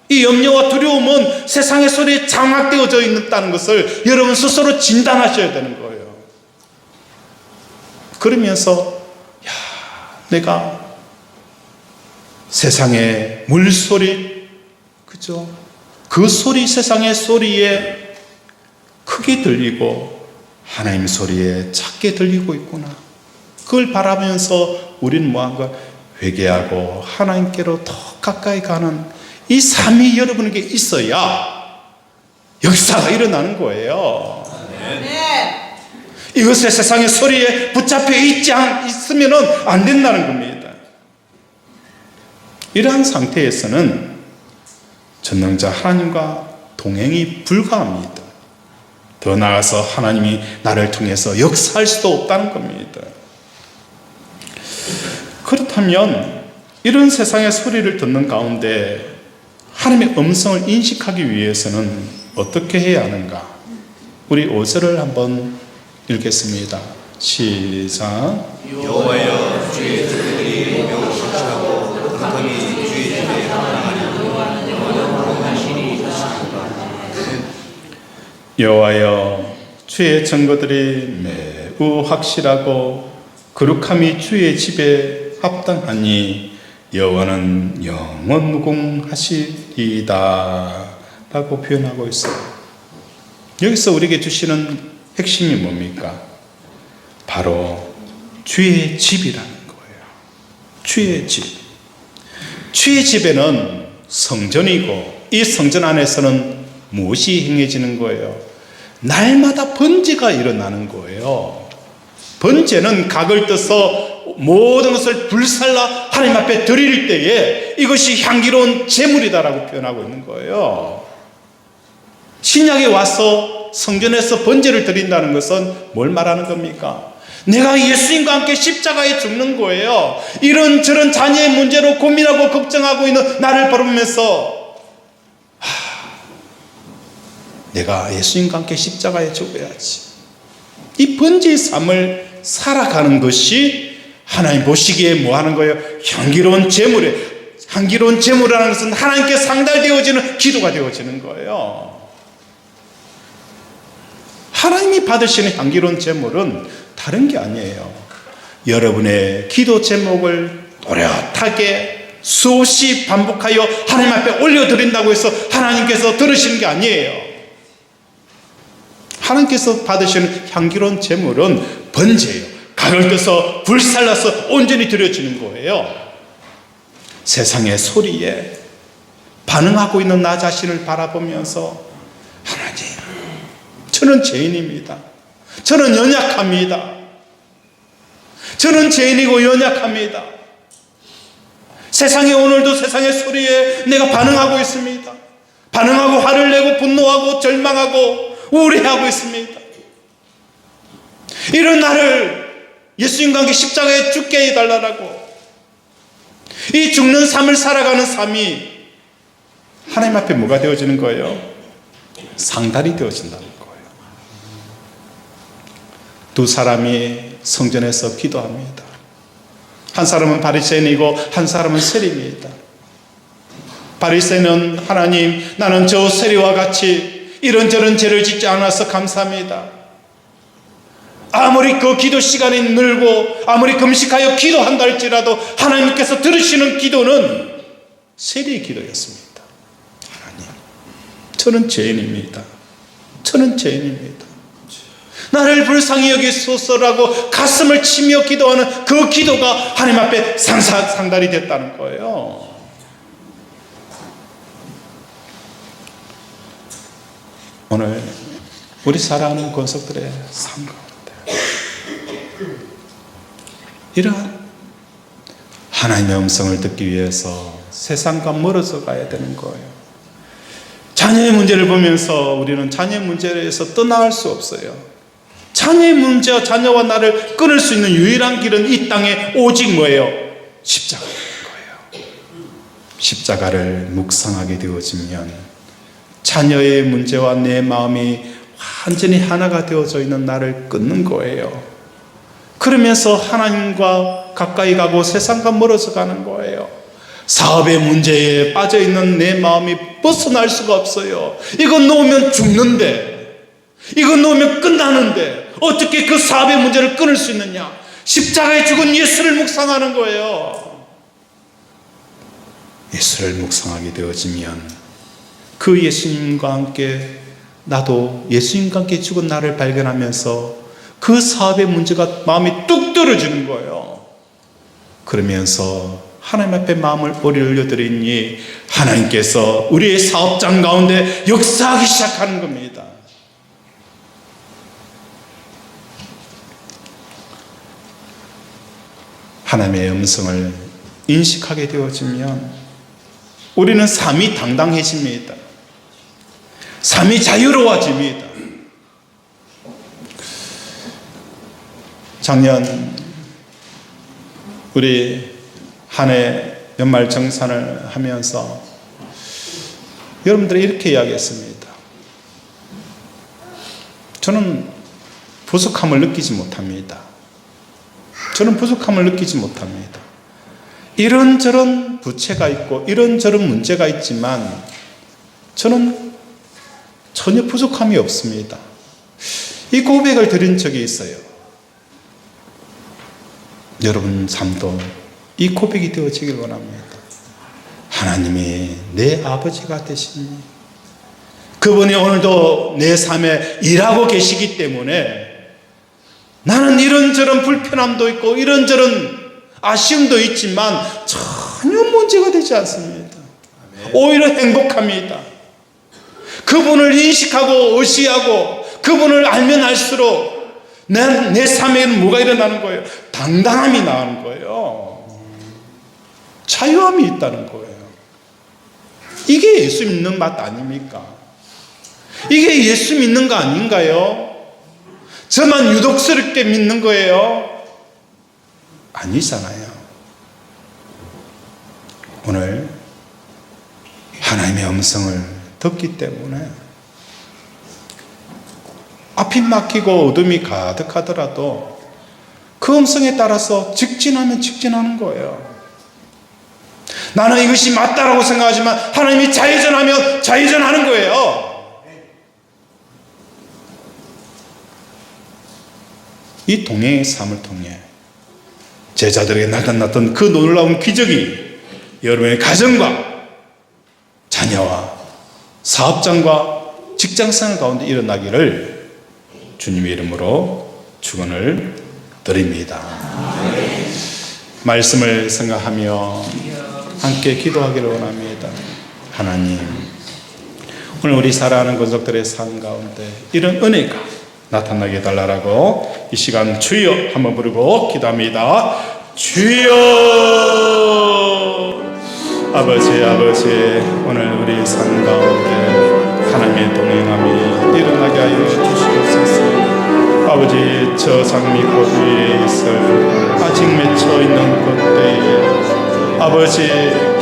이 염려와 두려움은 세상의 소리에 장악되어져 있다는 것을 여러분 스스로 진단하셔야 되는 거예요. 그러면서 내가 세상의 물소리, 그죠? 그 소리, 세상의 소리에 크게 들리고 하나님 소리에 작게 들리고 있구나. 그걸 바라면서 우리는 뭐한가? 회개하고 하나님께로 더 가까이 가는 이 삶이 여러분에게 있어야 역사가 일어나는 거예요. 이것의 세상의 소리에 붙잡혀 있으면 안 된다는 겁니다. 이러한 상태에서는 전능자 하나님과 동행이 불가합니다. 더 나아가서 하나님이 나를 통해서 역사할 수도 없다는 겁니다. 그렇다면 이런 세상의 소리를 듣는 가운데 하나님의 음성을 인식하기 위해서는 어떻게 해야 하는가? 우리 5절을 한번 읽겠습니다. 시작.
여호와여 주의 종들이 매우 확실하고 그함이 주의 집에
여호와여 주의 증거들이 매우 확실하고 거룩함이 주의 집에 합당하니 여호와는 영원 무궁하시리이다 라고 표현하고 있어요. 여기서 우리에게 주시는 핵심이 뭡니까? 바로 주의 집이라는 거예요. 주의 집. 주의 집에는 성전이고 이 성전 안에서는 무엇이 행해지는 거예요? 날마다 번제가 일어나는 거예요. 번제는 각을 떠서 모든 것을 불살라 하나님 앞에 드릴 때에 이것이 향기로운 제물이다라고 표현하고 있는 거예요. 신약에 와서 성전에서 번제를 드린다는 것은 뭘 말하는 겁니까? 내가 예수님과 함께 십자가에 죽는 거예요. 이런저런 자녀의 문제로 고민하고 걱정하고 있는 나를 바라보면서 내가 예수님과 함께 십자가에 죽어야지. 이 번제의 삶을 살아가는 것이 하나님 보시기에 뭐 하는 거예요? 향기로운 제물에, 향기로운 제물이라는 것은 하나님께 상달되어지는 기도가 되어지는 거예요. 하나님이 받으시는 향기로운 제물은 다른 게 아니에요. 여러분의 기도 제목을 또렷하게 수없이 반복하여 하나님 앞에 올려드린다고 해서 하나님께서 들으시는 게 아니에요. 하나님께서 받으시는 향기로운 제물은 번제예요. 각을 떠서 불살라서 온전히 드려지는 거예요. 세상의 소리에 반응하고 있는 나 자신을 바라보면서 하나님, 저는 죄인입니다. 저는 연약합니다. 저는 죄인이고 연약합니다. 세상에 오늘도 세상의 소리에 내가 반응하고 있습니다. 반응하고 화를 내고 분노하고 절망하고 우울해하고 있습니다. 이런 나를 예수님과 함께 십자가에 죽게 해달라고, 이 죽는 삶을 살아가는 삶이 하나님 앞에 뭐가 되어지는 거예요? 상달이 되어진다는 거예요. 두 사람이 성전에서 기도합니다. 한 사람은 바리새인이고 한 사람은 세리입니다. 바리새인은 하나님, 나는 저 세리와 같이 이런저런 죄를 짓지 않아서 감사합니다. 아무리 그 기도 시간이 늘고 아무리 금식하여 기도한다 할지라도 하나님께서 들으시는 기도는 세리의 기도였습니다. 하나님, 저는 죄인입니다. 저는 죄인입니다. 나를 불쌍히 여기소서라고 가슴을 치며 기도하는 그 기도가 하나님 앞에 상달이 됐다는 거예요. 오늘 우리 살아가는 권속들의 삶 가운데 이러한 하나님의 음성을 듣기 위해서 세상과 멀어져 가야 되는 거예요. 자녀의 문제를 보면서 우리는 자녀의 문제에서 떠나갈 수 없어요. 자녀의 문제와 자녀와 나를 끊을 수 있는 유일한 길은 이 땅에 오직 뭐예요? 십자가인 거예요. 십자가를 묵상하게 되어지면 자녀의 문제와 내 마음이 완전히 하나가 되어져 있는 나를 끊는 거예요. 그러면서 하나님과 가까이 가고 세상과 멀어져 가는 거예요. 사업의 문제에 빠져있는 내 마음이 벗어날 수가 없어요. 이거 놓으면 죽는데, 이거 놓으면 끝나는데 어떻게 그 사업의 문제를 끊을 수 있느냐? 십자가에 죽은 예수를 묵상하는 거예요. 예수를 묵상하게 되어지면 그 예수님과 함께 나도 예수님과 함께 죽은 나를 발견하면서 그 사업의 문제가 마음이 뚝 떨어지는 거예요. 그러면서 하나님 앞에 마음을 뿌리 올려드리니 하나님께서 우리의 사업장 가운데 역사하기 시작하는 겁니다. 하나님의 음성을 인식하게 되어지면 우리는 삶이 당당해집니다. 삶이 자유로워집니다. 작년 우리 한 해 연말 정산을 하면서 여러분들이 이렇게 이야기했습니다. 저는 부족함을 느끼지 못합니다. 저는 부족함을 느끼지 못합니다. 이런저런 부채가 있고 이런저런 문제가 있지만 저는 전혀 부족함이 없습니다. 이 고백을 드린 적이 있어요. 여러분 삶도 이 고백이 되어지길 원합니다. 하나님이 내 아버지가 되시니 그분이 오늘도 내 삶에 일하고 계시기 때문에 나는 이런저런 불편함도 있고 이런저런 아쉬움도 있지만 전혀 문제가 되지 않습니다. 오히려 행복합니다. 그분을 인식하고 의시하고 그분을 알면 알수록 내 삶에는 뭐가 일어나는 거예요? 당당함이 나오는 거예요. 자유함이 있다는 거예요. 이게 예수 믿는 맛 아닙니까? 이게 예수 믿는 거 아닌가요? 저만 유독스럽게 믿는 거예요? 아니잖아요. 오늘 하나님의 음성을 듣기 때문에 앞이 막히고 어둠이 가득하더라도 그 음성에 따라서 직진하면 직진하는 거예요. 나는 이것이 맞다라고 생각하지만 하나님이 좌회전하면 좌회전하는 거예요. 이 동행의 삶을 통해 제자들에게 나타났던 그 놀라운 기적이 여러분의 가정과 자녀와 사업장과 직장생활 가운데 일어나기를 주님의 이름으로 축원을 드립니다. 말씀을 생각하며 함께 기도하기를 원합니다. 하나님, 오늘 우리 사랑하는 권속들의 삶 가운데 이런 은혜가 나타나게 해달라고 이 시간 주여 한번 부르고 기도합니다. 주여! 아버지 오늘 우리 삶 가운데 하나님의 동행함이 일어나게 하여 주시옵소서. 아버지 저 장미꽃 위에 있을 아직 맺혀있는 꽃대에 아버지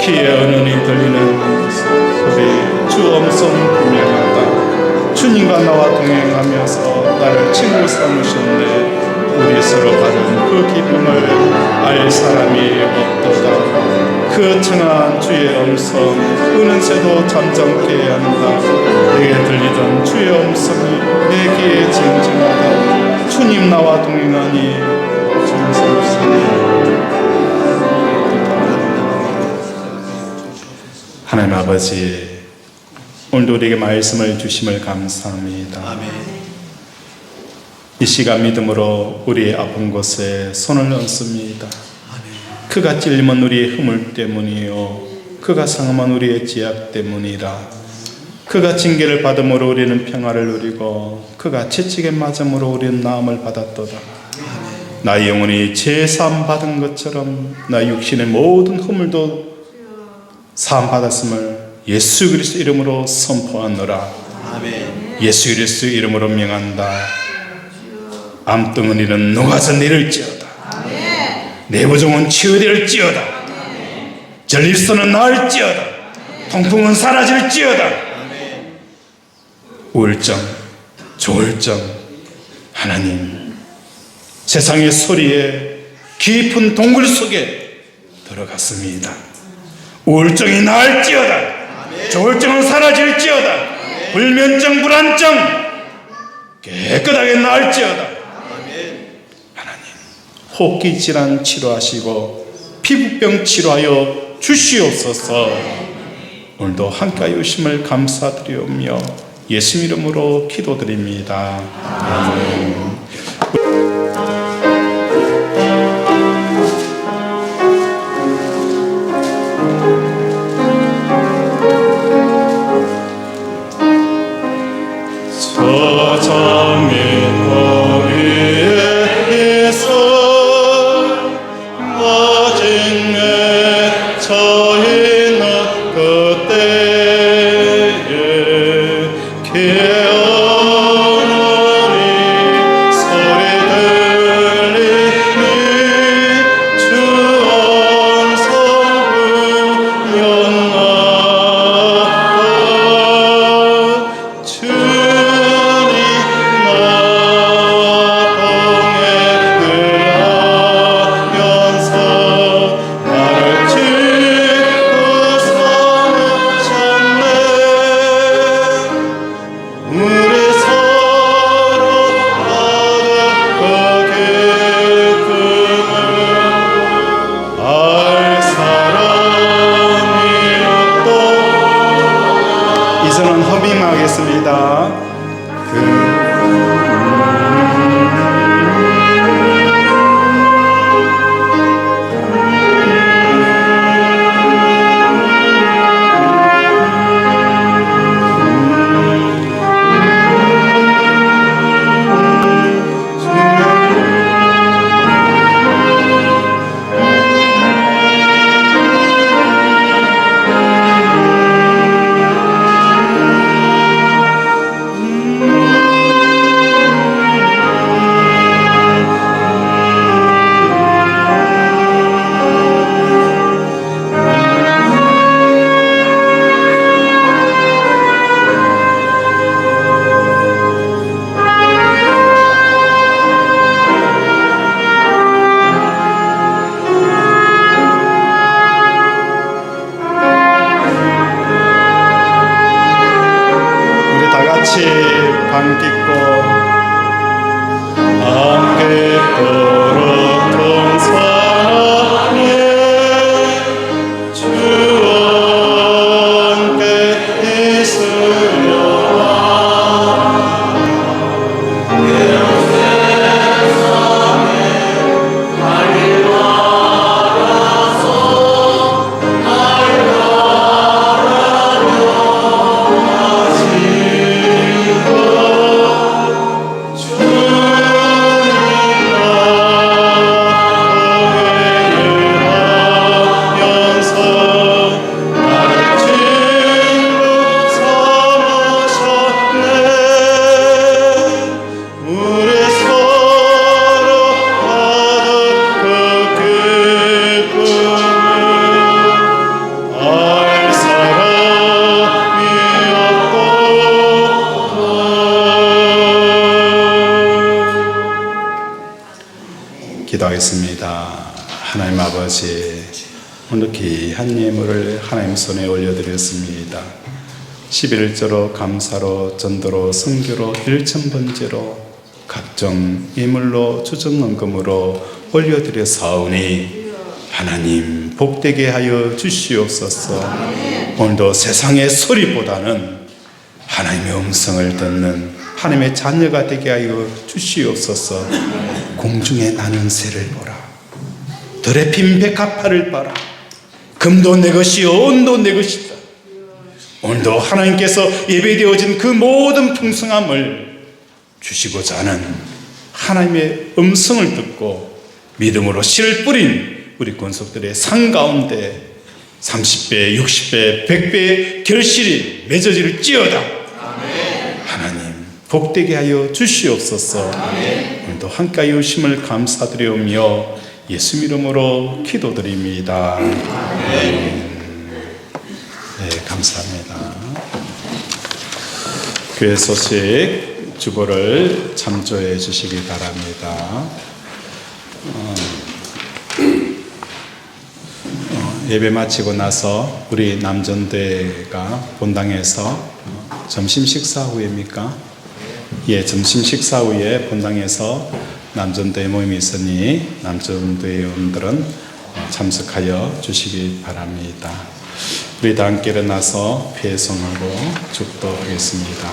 귀에 은은히 들리는 소리 주 음성 분명하다. 주님과 나와 동행하면서 나를 친구 삼으셨네. 우리 서로 받은 그 기쁨을 알 사람이 없도다. 그 청한 주의 음성 은은새도 잠잠케 한다. 내게 들리던 주의 음성이 내 귀에 쟁쟁하다. 주님 나와 동행하니 주님 삼으시네. 하나님 아버지, 오늘도 우리에게 말씀을 주심을 감사합니다. 아멘. 이 시간 믿음으로 우리의 아픈 곳에 손을 얹습니다. 아멘. 그가 찔림은 우리의 허물 때문이요 그가 상함은 우리의 죄악 때문이라. 그가 징계를 받음으로 우리는 평화를 누리고 그가 채찍에 맞음으로 우리는 나음을 받았도다. 아멘. 나의 영혼이 제사함 받은 것처럼 나의 육신의 모든 허물도 사함 받았음을 예수 그리스도 이름으로 선포하노라. 아멘. 예수 그리스도 이름으로 명한다. 암덩어리는 녹아서 내릴지어다. 아멘. 내부종은 치유될지어다. 아멘. 전립선은 나을지어다. 아멘. 통풍은 사라질지어다. 아멘. 우울증, 조울증, 하나님 세상의 소리에 깊은 동굴 속에 들어갔습니다. 우울증이 나을지어다. 아멘. 조울증은 사라질지어다. 아멘. 불면증, 불안증 깨끗하게 나을지어다. 아멘. 하나님 호흡기 질환 치료하시고 피부병 치료하여 주시옵소서. 오늘도 함께 하심을 감사드리오며 예수 이름으로 기도드립니다. 아멘. 이어서는 허밍하겠습니다. 같이 반기고 함께 걸었던 사랑에 주와 함께 있으려나 괴로운 세상에 날 알아서 날 바라며 기도하겠습니다. 하나님 아버지, 오늘 귀한 예물을 하나님 손에 올려드렸습니다. 11조로 감사로 전도로 선교로 일천번제로 각종 예물로 주정헌금으로 올려드렸사오니 하나님 복되게 하여 주시옵소서. 오늘도 세상의 소리보다는 하나님의 음성을 듣는 하나님의 자녀가 되게 하여 주시옵소서. 공중에 나는 새를 보라, 들에 핀 백합화를 봐라. 금도 내 것이요 은도 내 것이다. 오늘도 하나님께서 예배되어진 그 모든 풍성함을 주시고자 하는 하나님의 음성을 듣고 믿음으로 씨를 뿌린 우리 권속들의 상 가운데 30배, 60배, 100배의 결실이 맺어질지어다. 하나님 복되게 하여 주시옵소서. 오늘도 함께 하심을 감사드리오며 예수 이름으로 기도드립니다. 아멘. 네, 감사합니다. 교회 소식 주보를 참조해 주시기 바랍니다. 예배 마치고 나서 우리 남전대가 본당에서 점심 식사 후입니까? 예, 점심 식사 후에 본당에서 남전대 모임이 있으니 남전대 회원들은 참석하여 주시기 바랍니다. 우리 다 함께 일어나서 회성하고 축도하겠습니다.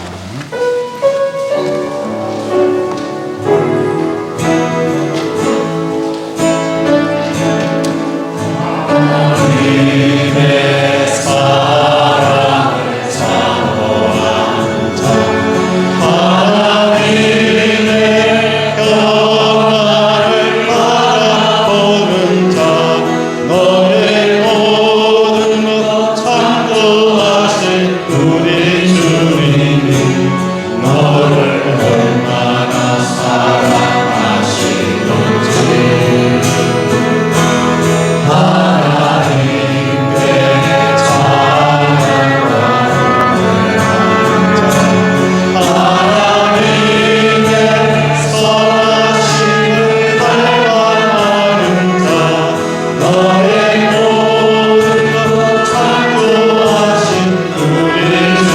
너의 모든 것 창조하신 우리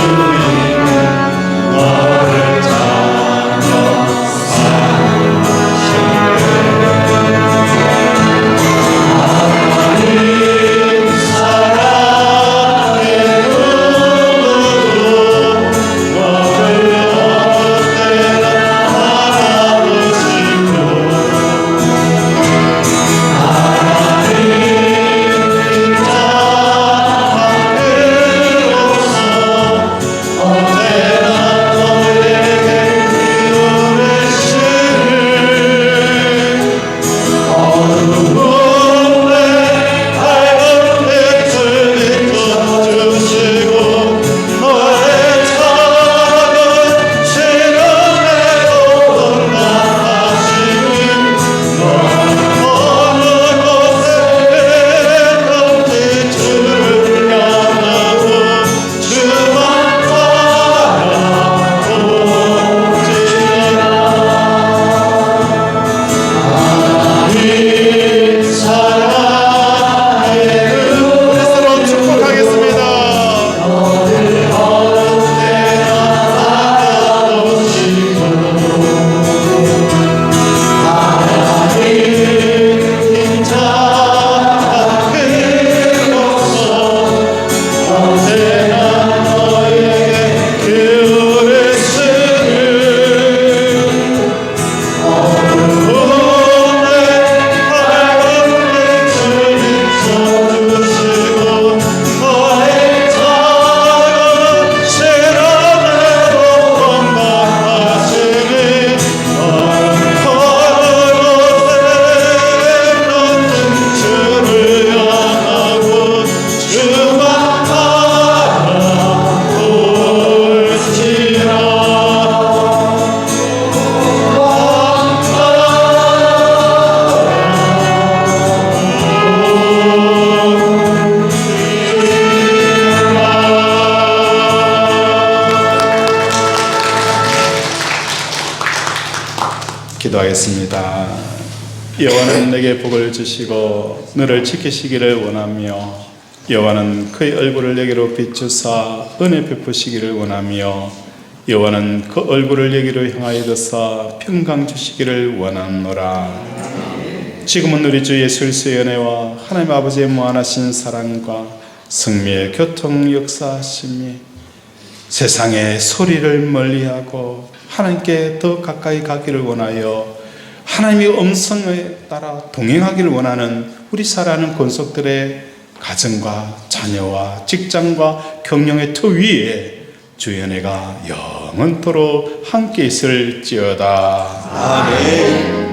기도하겠습니다. 여호와는 내게 복을 주시고 너를 지키시기를 원하며 여호와는 그의 얼굴을 내게로 비추사 은혜 베푸시기를 원하며 여호와는 그 얼굴을 내게로 향하여 드사 평강 주시기를 원하노라. 지금은 우리 주 예수 그리스도의 은혜와 하나님 아버지의 무한하신 사랑과 성미의 교통 역사하심이 세상의 소리를 멀리하고 하나님께 더 가까이 가기를 원하여 하나님의 음성에 따라 동행하기를 원하는 우리 사랑하는 권속들의 가정과 자녀와 직장과 경영의 터 위에 주의 은혜가 영원토록 함께 있을지어다.
아멘.